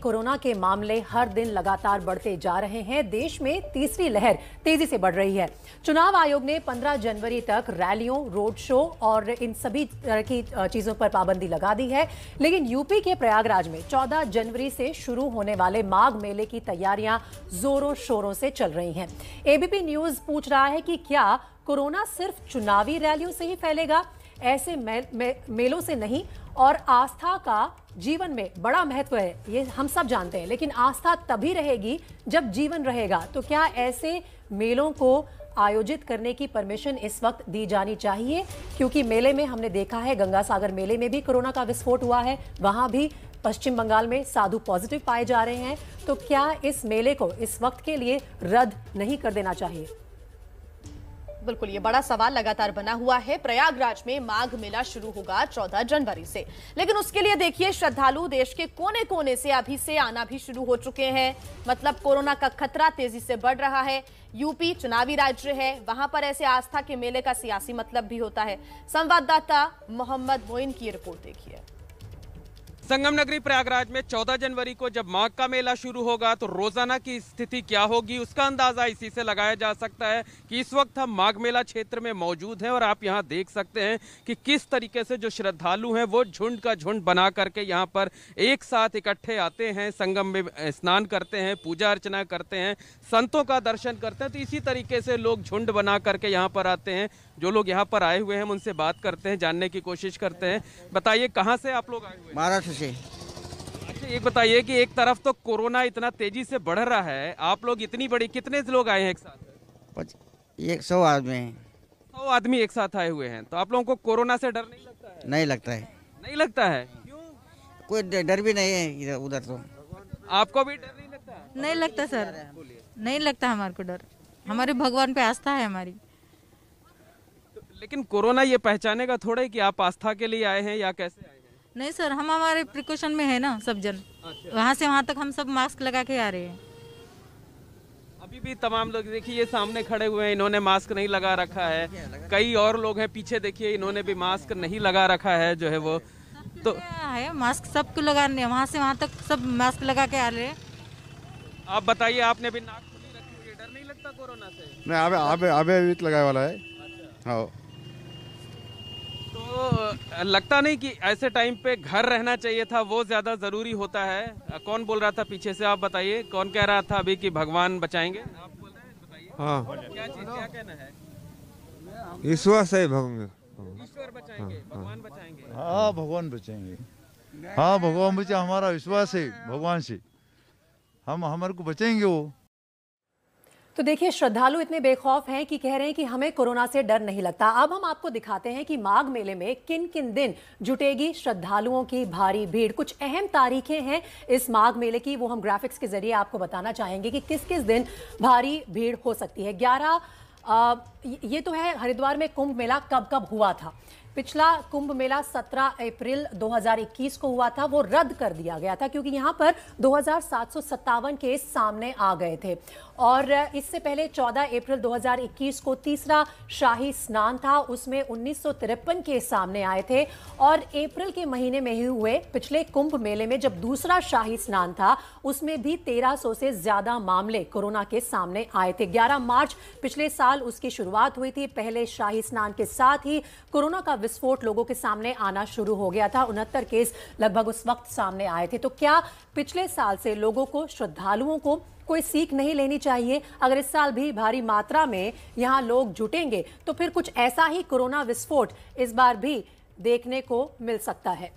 Corona के मामले हर दिन लगातार बढ़ते जा रहे हैं। देश में तीसरी लहर तेजी से बढ़ रही है। चुनाव आयोग ने 15 जनवरी तक रैलियों, रोड शो और इन सभी तरह की चीजों पर पाबंदी लगा दी है। लेकिन यूपी के प्रयागराज में 14 जनवरी से शुरू होने वाले माघ मेले की तैयारियां जोरों शोरों से चल रही हैं। एबीपी न्यूज पूछ रहा है कि क्या कोरोना सिर्फ चुनावी रैलियों से ही फैलेगा? ऐसे मेलों से नहीं। और आस्था का जीवन में बड़ा महत्व है, ये हम सब जानते हैं, लेकिन आस्था तभी रहेगी जब जीवन रहेगा। तो क्या ऐसे मेलों को आयोजित करने की परमिशन इस वक्त दी जानी चाहिए? क्योंकि मेले में हमने देखा है, गंगा सागर मेले में भी कोरोना का विस्फोट हुआ है, वहां भी पश्चिम बंगाल में साधु पॉजिटिव पाए जा रहे हैं। तो क्या इस मेले को इस वक्त के लिए रद्द नहीं कर देना चाहिए? बिल्कुल, ये बड़ा सवाल लगातार बना हुआ है। प्रयागराज में माघ मेला शुरू होगा 14 जनवरी से, लेकिन उसके लिए देखिए श्रद्धालु देश के कोने कोने से अभी से आना भी शुरू हो चुके हैं। मतलब कोरोना का खतरा तेजी से बढ़ रहा है। यूपी चुनावी राज्य है, वहां पर ऐसे आस्था के मेले का सियासी मतलब भी होता है। संवाददाता मोहम्मद मोइन की रिपोर्ट देखिए। संगम नगरी प्रयागराज में 14 जनवरी को जब माघ का मेला शुरू होगा तो रोजाना की स्थिति क्या होगी, उसका अंदाजा इसी से लगाया जा सकता है कि इस वक्त हम माघ मेला क्षेत्र में मौजूद हैं और आप यहां देख सकते हैं कि किस तरीके से जो श्रद्धालु हैं वो झुंड का झुंड बना करके यहां पर एक साथ इकट्ठे आते हैं, संगम में स्नान करते हैं, पूजा अर्चना करते हैं, संतों का दर्शन करते हैं। तो इसी तरीके से लोग झुंड बना करके यहाँ पर आते हैं। जो लोग यहाँ पर आए हुए हैं हम उनसे बात करते हैं, जानने की कोशिश करते हैं। बताइए, कहाँ से आप लोग आए हुए हैं? महाराष्ट्र से। अच्छा, एक बताइए कि एक तरफ तो कोरोना इतना तेजी से बढ़ रहा है, आप लोग इतनी बड़ी, कितने लोग आए हैं एक साथ? 100 आदमी हैं। 100 आदमी एक साथ आए हुए हैं। तो आप लोगों को कोरोना से डर नहीं लगता है? नहीं लगता है। नहीं लगता है? क्यों? कोई डर भी नहीं है इधर उधर। तो आपको भी डर नहीं लगता? नहीं लगता सर, नहीं लगता हमारे को डर। हमारे भगवान पे आस्था है हमारी। लेकिन कोरोना ये पहचानेगा थोड़े कि आप आस्था के लिए आए हैं या कैसे आए हैं? नहीं सर, हम हमारे प्रिकॉशन में है ना सब जन। अच्छा। वहाँ से वहाँ तक हम सब मास्क लगा के आ रहे हैं। अभी भी तमाम लोग देखिए ये सामने खड़े हुए हैं, इन्होंने मास्क नहीं लगा रखा है। कई और लोग हैं पीछे, देखिए इन्होंने भी मास्क नहीं लगा रखा है जो है वो। तो है मास्क सबको लगाने, वहाँ से वहाँ तक सब मास्क लगा के आ रहे हैं। आप बताइए, आपने भी नाक खुली रखी हुई है, डर नहीं लगता कोरोना से? नहीं, अबे लगाए वाला है। हाँ। तो लगता नहीं कि ऐसे टाइम पे घर रहना चाहिए था, वो ज्यादा जरूरी होता है? कौन बोल रहा था पीछे से, आप बताइए कौन कह रहा था अभी कि भगवान बचाएंगे? आप बोल रहे हैं, बताइए। हाँ, क्या चीज, क्या कहना है? ईश्वर से भगवान, ईश्वर बचाएंगे, भगवान बचाएंगे। हाँ, भगवान बचाएंगे। हाँ, भगवान बचा, हमारा विश्वास है भगवान से, हम हमारे को बचाएंगे वो। तो देखिए, श्रद्धालु इतने बेखौफ हैं कि कह रहे हैं कि हमें कोरोना से डर नहीं लगता। अब हम आपको दिखाते हैं कि माघ मेले में किन किन दिन जुटेगी श्रद्धालुओं की भारी भीड़। कुछ अहम तारीखें हैं इस माघ मेले की, वो हम ग्राफिक्स के जरिए आपको बताना चाहेंगे कि किस किस दिन भारी भीड़ हो सकती है। 11 ये तो है हरिद्वार में कुंभ मेला कब कब हुआ था। पिछला कुंभ मेला 17 अप्रैल 2021 को हुआ था, वो रद्द कर दिया गया था क्योंकि यहाँ पर 2757 केस सामने आ गए थे। और इससे पहले 14 अप्रैल 2021 को तीसरा शाही स्नान था, उसमें 1953 केस सामने आए थे। और अप्रैल के महीने में ही हुए पिछले कुंभ मेले में जब दूसरा शाही स्नान था, उसमें भी 1300 से ज्यादा मामले कोरोना के सामने आए थे। 11 मार्च पिछले साल उसकी शुरुआत हुई थी। पहले शाही स्नान के साथ ही कोरोना का विस्फोट लोगों के सामने आना शुरू हो गया था। 69 केस लगभग उस वक्त सामने आए थे। तो क्या पिछले साल से लोगों को, श्रद्धालुओं को कोई सीख नहीं लेनी चाहिए? अगर इस साल भी भारी मात्रा में यहां लोग जुटेंगे तो फिर कुछ ऐसा ही कोरोना विस्फोट इस बार भी देखने को मिल सकता है।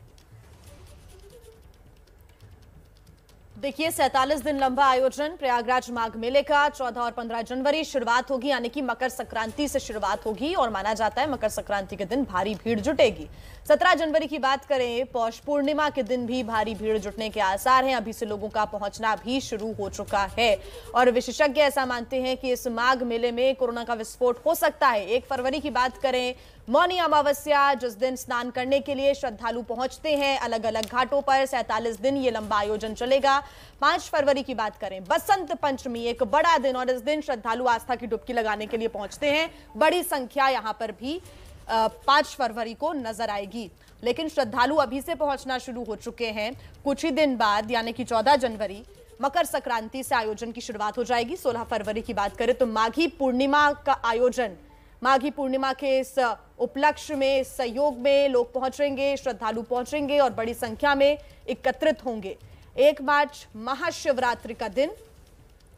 देखिए, 47 दिन लंबा आयोजन प्रयागराज माघ मेले का 14 और 15 जनवरी शुरुआत होगी, यानी कि मकर संक्रांति से शुरुआत होगी और माना जाता है मकर संक्रांति के दिन भारी भीड़ जुटेगी। 17 जनवरी की बात करें, पौष पूर्णिमा के दिन भी भारी भीड़ जुटने के आसार हैं। अभी से लोगों का पहुंचना भी शुरू हो चुका है और विशेषज्ञ ऐसा मानते हैं कि इस माघ मेले में कोरोना का विस्फोट हो सकता है। 1 फरवरी की बात करें, मौनी अमावस्या, जिस दिन स्नान करने के लिए श्रद्धालु पहुंचते हैं अलग अलग घाटों पर, 47 दिन ये लंबा आयोजन चलेगा। 5 फरवरी की बात करें, बसंत पंचमी, एक बड़ा दिन और इस दिन श्रद्धालु आस्था की डुबकी लगाने के लिए पहुंचते हैं। बड़ी संख्या यहां पर भी 5 फरवरी को नजर आएगी। लेकिन श्रद्धालु अभी से पहुंचना शुरू हो चुके हैं। कुछ ही दिन बाद यानी कि 14 जनवरी मकर संक्रांति से आयोजन की शुरुआत हो जाएगी। 16 फरवरी की बात करें तो माघी पूर्णिमा का आयोजन, माघी पूर्णिमा के इस उपलक्ष्य में, इस सहयोग में लोग पहुंचेंगे, श्रद्धालु पहुंचेंगे और बड़ी संख्या में एकत्रित होंगे। 1 मार्च महाशिवरात्रि का दिन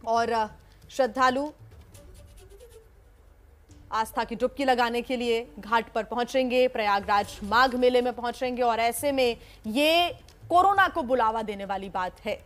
और श्रद्धालु आस्था की डुबकी लगाने के लिए घाट पर पहुंचेंगे, प्रयागराज माघ मेले में पहुंचेंगे और ऐसे में ये कोरोना को बुलावा देने वाली बात है।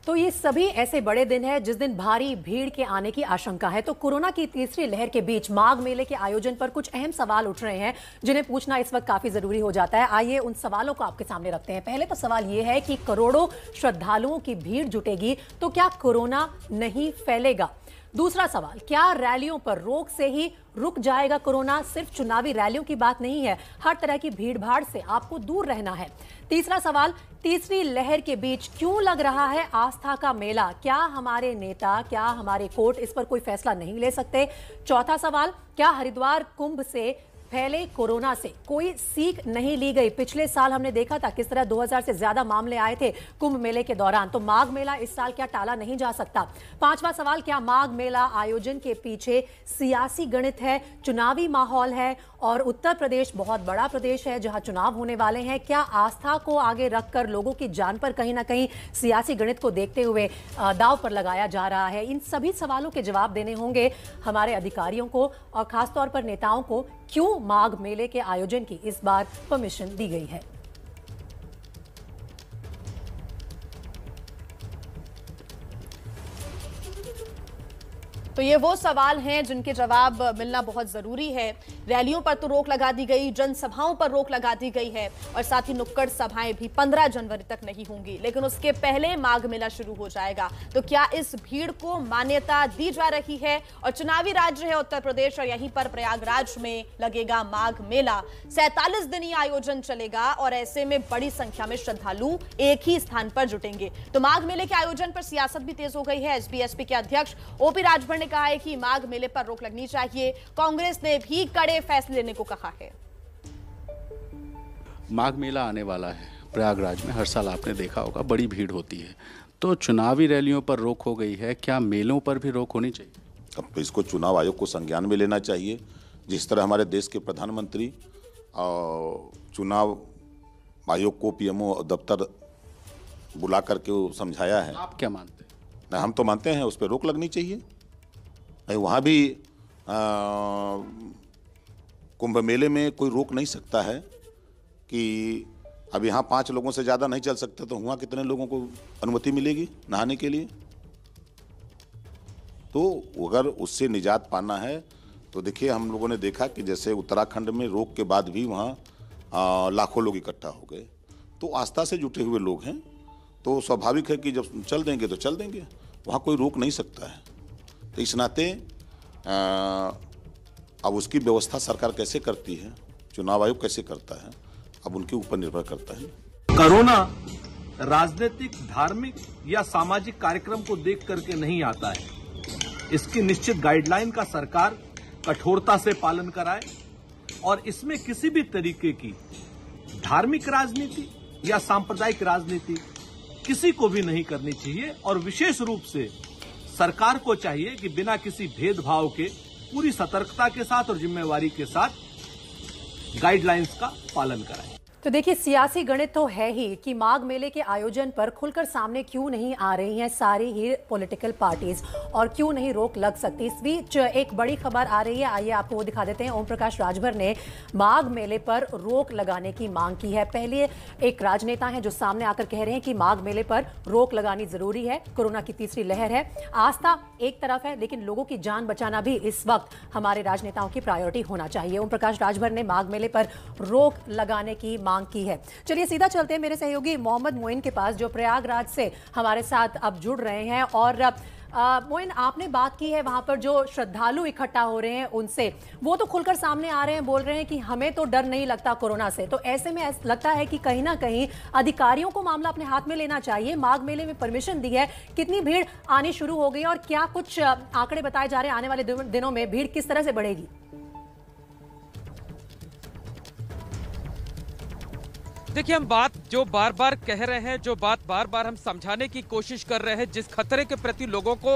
तो ये सभी ऐसे बड़े दिन हैं जिस दिन भारी भीड़ के आने की आशंका है। तो कोरोना की तीसरी लहर के बीच माघ मेले के आयोजन पर कुछ अहम सवाल उठ रहे हैं जिन्हें पूछना इस वक्त काफी जरूरी हो जाता है। आइए उन सवालों को आपके सामने रखते हैं। पहले तो सवाल ये है कि करोड़ों श्रद्धालुओं की भीड़ जुटेगी तो क्या कोरोना नहीं फैलेगा? दूसरा सवाल, क्या रैलियों पर रोक से ही रुक जाएगा कोरोना? सिर्फ चुनावी रैलियों की बात नहीं है, हर तरह की भीड़-भाड़ से आपको दूर रहना है। तीसरा सवाल, तीसरी लहर के बीच क्यों लग रहा है आस्था का मेला? क्या हमारे नेता, क्या हमारे कोर्ट इस पर कोई फैसला नहीं ले सकते? चौथा सवाल, क्या हरिद्वार कुंभ से फैले कोरोना से कोई सीख नहीं ली गई? पिछले साल हमने देखा था किस तरह 2000 से ज्यादा मामले आए थे कुंभ मेले के दौरान। तो माघ मेला इस साल क्या टाला नहीं जा सकता? पांचवा सवाल, क्या माघ मेला आयोजन के पीछे सियासी गणित है, चुनावी माहौल है? और उत्तर प्रदेश बहुत बड़ा प्रदेश है जहां चुनाव होने वाले हैं। क्या आस्था को आगे रखकर लोगों की जान पर कहीं ना कहीं सियासी गणित को देखते हुए दांव पर लगाया जा रहा है? इन सभी सवालों के जवाब देने होंगे हमारे अधिकारियों को और खासतौर पर नेताओं को। क्यों माघ मेले के आयोजन की इस बार परमिशन दी गई है? तो ये वो सवाल हैं जिनके जवाब मिलना बहुत जरूरी है। रैलियों पर तो रोक लगा दी गई, जनसभाओं पर रोक लगा दी गई है और साथ ही नुक्कड़ सभाएं भी 15 जनवरी तक नहीं होंगी, लेकिन उसके पहले माघ मेला शुरू हो जाएगा। तो क्या इस भीड़ को मान्यता दी जा रही है? और चुनावी राज्य है उत्तर प्रदेश और यहीं पर प्रयागराज में लगेगा माघ मेला। 47 दिन ये आयोजन चलेगा और ऐसे में बड़ी संख्या में श्रद्धालु एक ही स्थान पर जुटेंगे। तो माघ मेले के आयोजन पर सियासत भी तेज हो गई है। एसपी के अध्यक्ष ओपी राजभर ने कहा है कि माघ मेले पर रोक लगनी चाहिए। कांग्रेस ने भी कड़े फैसले लेने को कहा है। माघ मेला आने वाला है प्रयागराज में, हर साल आपने देखा होगा बड़ी भीड़ होती है। तो चुनावी रैलियों पर रोक हो गई है, क्या मेलों पर भी रोक होनी चाहिए? अब इसको चुनाव आयोग को संज्ञान में लेना चाहिए। जिस तरह हमारे देश के प्रधानमंत्री और चुनाव आयोग को पीएमओ दफ्तर बुला करके समझाया है। आप क्या मानते हैं? नहीं, हम तो मानते हैं उस पर रोक लगनी चाहिए। वहाँ भी कुंभ मेले में कोई रोक नहीं सकता है कि अब यहाँ 5 लोगों से ज़्यादा नहीं चल सकते, तो वहाँ कितने लोगों को अनुमति मिलेगी नहाने के लिए? तो अगर उससे निजात पाना है तो देखिए, हम लोगों ने देखा कि जैसे उत्तराखंड में रोक के बाद भी वहाँ लाखों लोग इकट्ठा हो गए। तो आस्था से जुटे हुए लोग हैं, तो स्वाभाविक है कि जब चल देंगे तो चल देंगे, वहाँ कोई रोक नहीं सकता है। तो इस नाते अब उसकी व्यवस्था सरकार कैसे करती है, चुनाव आयोग कैसे करता है, अब उनके ऊपर निर्भर करता है। कोरोना राजनीतिक, धार्मिक या सामाजिक कार्यक्रम को देख करके नहीं आता है। इसकी निश्चित गाइडलाइन का सरकार कठोरता से पालन कराए और इसमें किसी भी तरीके की धार्मिक राजनीति या सांप्रदायिक राजनीति किसी को भी नहीं करनी चाहिए। और विशेष रूप से सरकार को चाहिए कि बिना किसी भेदभाव के पूरी सतर्कता के साथ और जिम्मेवारी के साथ गाइडलाइंस का पालन कराएं। तो देखिए, सियासी गणित तो है ही कि माघ मेले के आयोजन पर खुलकर सामने क्यों नहीं आ रही हैं सारी ही पॉलिटिकल पार्टीज और क्यों नहीं रोक लग सकती। इस बीच एक बड़ी खबर आ रही है, आइए आपको वो दिखा देते हैं। ओम प्रकाश राजभर ने माघ मेले पर रोक लगाने की मांग की है। पहले एक राजनेता हैं जो सामने आकर कह रहे हैं कि माघ मेले पर रोक लगानी जरूरी है, कोरोना की तीसरी लहर है। आस्था एक तरफ है, लेकिन लोगों की जान बचाना भी इस वक्त हमारे राजनेताओं की प्रायोरिटी होना चाहिए। ओम प्रकाश राजभर ने माघ मेले पर रोक लगाने की मांग की है। चलिए सीधा चलते हैं मेरे सहयोगी मोहम्मद मोइन के पास, जो प्रयागराज से हमारे साथ अब जुड़ रहे हैं। और मोइन, आपने बात की है वहां पर जो श्रद्धालु इकट्ठा हो रहे हैं उनसे, वो तो खुलकर सामने आ रहे हैं, बोल रहे हैं कि हमें तो डर नहीं लगता कोरोना से। तो ऐसे में लगता है कि कहीं ना कहीं अधिकारियों को मामला अपने हाथ में लेना चाहिए। माघ मेले में परमिशन दी है, कितनी भीड़ आनी शुरू हो गई और क्या कुछ आंकड़े बताए जा रहे हैं आने वाले दिनों में भीड़ किस तरह से बढ़ेगी? देखिए, हम बात जो बार बार कह रहे हैं, जो बात बार बार हम समझाने की कोशिश कर रहे हैं, जिस खतरे के प्रति लोगों को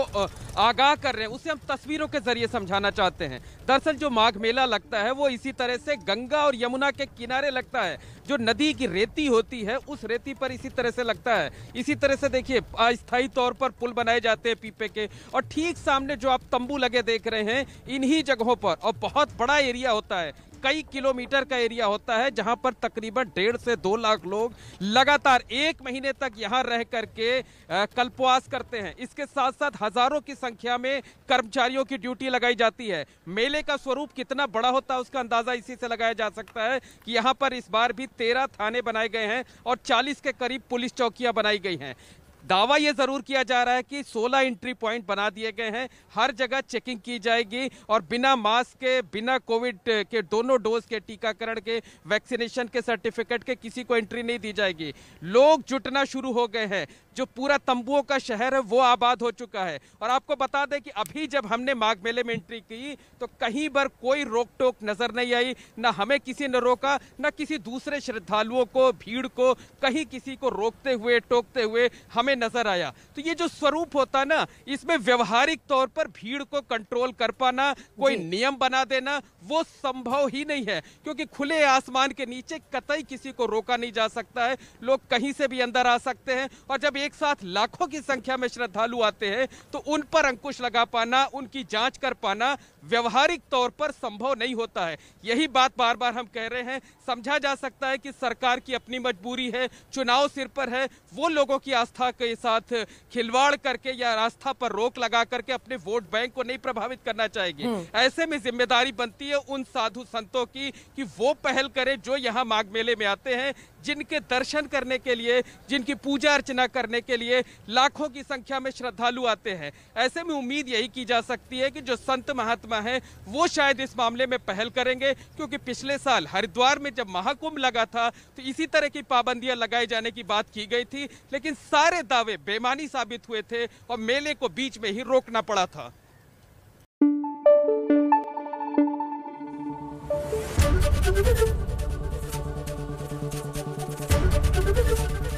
आगाह कर रहे हैं, उसे हम तस्वीरों के जरिए समझाना चाहते हैं। दरअसल जो माघ मेला लगता है वो इसी तरह से गंगा और यमुना के किनारे लगता है। जो नदी की रेती होती है उस रेती पर इसी तरह से लगता है। इसी तरह से देखिए, अस्थायी तौर पर पुल बनाए जाते हैं पीपे के, और ठीक सामने जो आप तंबू लगे देख रहे हैं, इन्हीं जगहों पर, और बहुत बड़ा एरिया होता है, कई किलोमीटर का एरिया होता है, जहां पर तकरीबन 1.5 से 2 लाख लोग लगातार 1 महीने तक यहां रह करके कल्पवास करते हैं। इसके साथ साथ हजारों की संख्या में कर्मचारियों की ड्यूटी लगाई जाती है। मेले का स्वरूप कितना बड़ा होता है उसका अंदाजा इसी से लगाया जा सकता है कि यहां पर इस बार भी 13 थाने बनाए गए हैं और 40 के करीब पुलिस चौकियां बनाई गई हैं। दावा यह जरूर किया जा रहा है कि 16 एंट्री पॉइंट बना दिए गए हैं, हर जगह चेकिंग की जाएगी और बिना मास्क के, बिना कोविड के दोनों डोज के टीकाकरण के, वैक्सीनेशन के सर्टिफिकेट के किसी को एंट्री नहीं दी जाएगी। लोग जुटना शुरू हो गए हैं। जो पूरा तंबुओं का शहर है वो आबाद हो चुका है। और आपको बता दें कि अभी जब हमने माघ मेले में एंट्री की तो कहीं पर कोई रोक टोक नजर नहीं आई, ना हमें किसी ने रोका, ना किसी दूसरे श्रद्धालुओं को, भीड़ को कहीं किसी को रोकते हुए, टोकते हुए हमें नजर आया। तो ये जो स्वरूप होता ना, इसमें व्यवहारिक तौर पर भीड़ को कंट्रोल कर पाना, कोई नियम बना देना, वो संभव ही नहीं है, क्योंकि खुले आसमान के नीचे कतई किसी को रोका नहीं जा सकता है। लोग कहीं से भी अंदर आ सकते हैं, और जब एक साथ लाखों की संख्या में श्रद्धालु आते हैं तो उन पर अंकुश लगा पाना, उनकी जांच कर पाना व्यवहारिक तौर पर संभव नहीं होता है। यही बात बार बार हम कह रहे हैं। समझा जा सकता है कि सरकार की अपनी मजबूरी है, चुनाव सिर पर है, वो लोगों की आस्था के साथ खिलवाड़ करके या आस्था पर रोक लगा करके अपने वोट बैंक को नहीं प्रभावित करना चाहेगी। ऐसे में जिम्मेदारी बनती है उन साधु संतों की कि वो पहल करें जो यहाँ माघ मेले में आते हैं, जिनके दर्शन करने के लिए, जिनकी पूजा अर्चना करने के लिए लाखों की संख्या में श्रद्धालु आते हैं। ऐसे में उम्मीद यही की जा सकती है कि जो संत महात्मा हैं वो शायद इस मामले में पहल करेंगे, क्योंकि पिछले साल हरिद्वार में जब महाकुंभ लगा था तो इसी तरह की पाबंदियां लगाए जाने की बात की गई थी, लेकिन सारे दावे बेमानी साबित हुए थे और मेले को बीच में ही रोकना पड़ा था।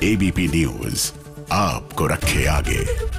एबीपी न्यूज आपको रखे आगे।